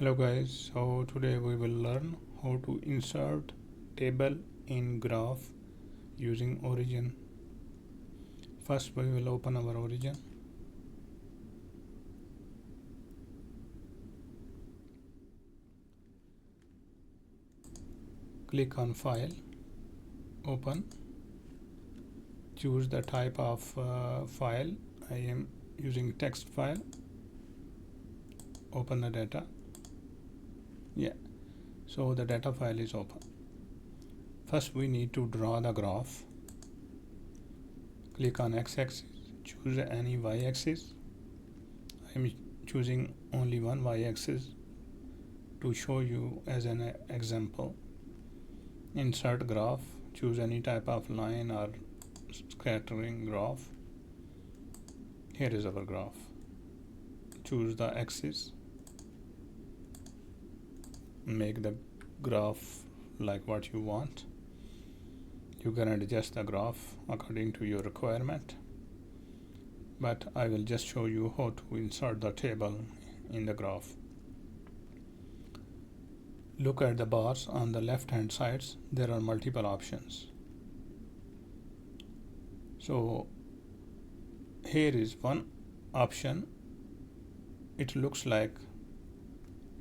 Hello guys, so today we will learn how to insert table in graph using Origin. First we will open our Origin. Click on File, Open, choose the type of file. I am using text file. Open the data. Yeah, so the data file is open. First we need to draw the graph. Click on x-axis, choose any y-axis. I am choosing only one y-axis to show you as an example. Insert graph, choose any type of line or scattering graph. Here is our graph. Choose the axis, make the graph like what you want. You can adjust the graph according to your requirement, but I will just show you how to insert the table in the graph. Look at the bars on the left hand sides. There are multiple options. So here is one option. It looks like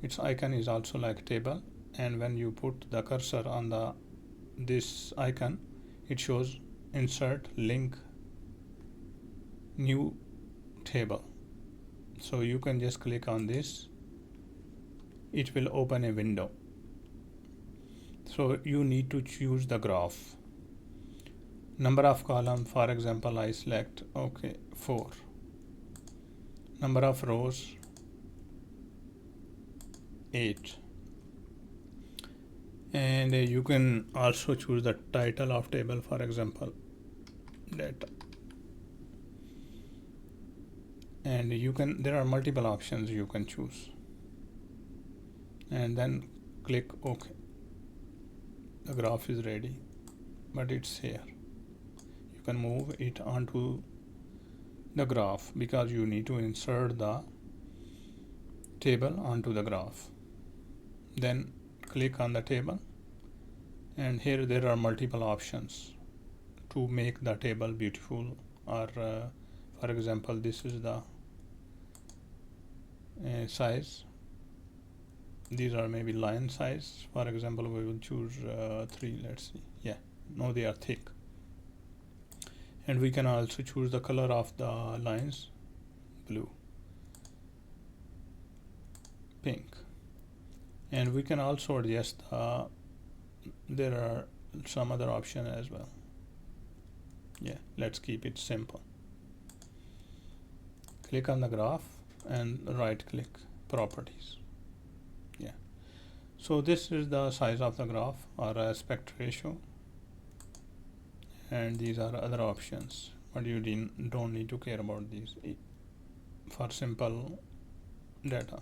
its icon is also like table, and when you put the cursor on this icon, it shows insert link new table. So you can just click on this. It will open a window. So you need to choose the graph. Number of column, for example, I select 4. Number of rows 8. And you can also choose the title of table, for example, data. And there are multiple options you can choose. And then click OK. The graph is ready, but it's here. You can move it onto the graph because you need to insert the table onto the graph. Then click on the table, and here there are multiple options to make the table beautiful, or for example, this is the size. These are maybe line size. For example, we will choose 3. Let's see. Yeah, now they are thick. And we can also choose the color of the lines: blue, pink. And we can also adjust there are some other options as well. Yeah, let's keep it simple. Click on the graph and right click properties. Yeah, so this is the size of the graph or aspect ratio, and these are other options, but you don't need to care about these for simple data.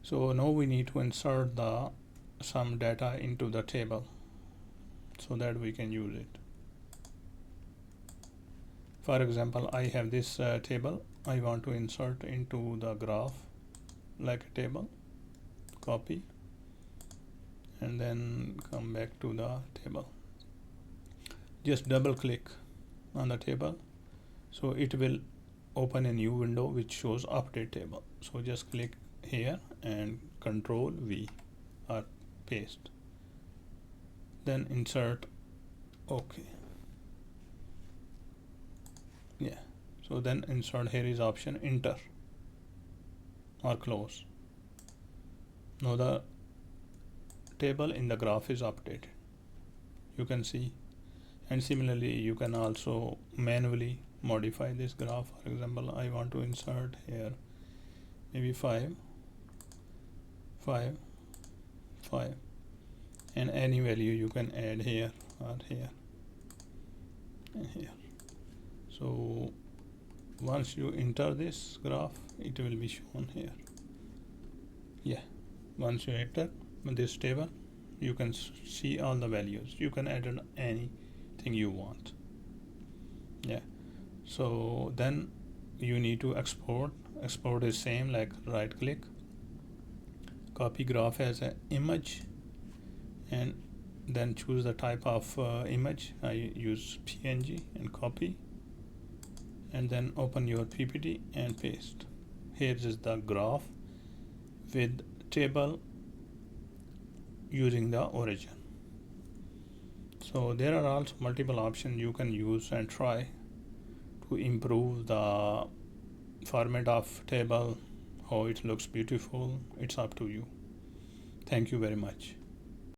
So now we need to insert some data into the table so that we can use it. For example, I have this table. I want to insert into the graph like a table. Copy and then come back to the table. Just double click on the table, so it will open a new window which shows update table. So just click here and Control V or paste, then insert. OK. Yeah, so then insert. Here is option enter or close. Now the table in the graph is updated, you can see. And similarly, you can also manually modify this graph. For example, I want to insert here maybe 5, 5, 5, and any value you can add here or here and here. So once you enter this graph, it will be shown here. Yeah, once you enter this table, you can see all the values. You can add anything you want. Yeah, so then you need to export. Export is same, like right click copy graph as an image, and then choose the type of image. I use PNG and copy, and then open your PPT and paste. Here is the graph with table using the origin. So there are also multiple options you can use and try to improve the format of table, how it looks beautiful. It's up to you. Thank you very much.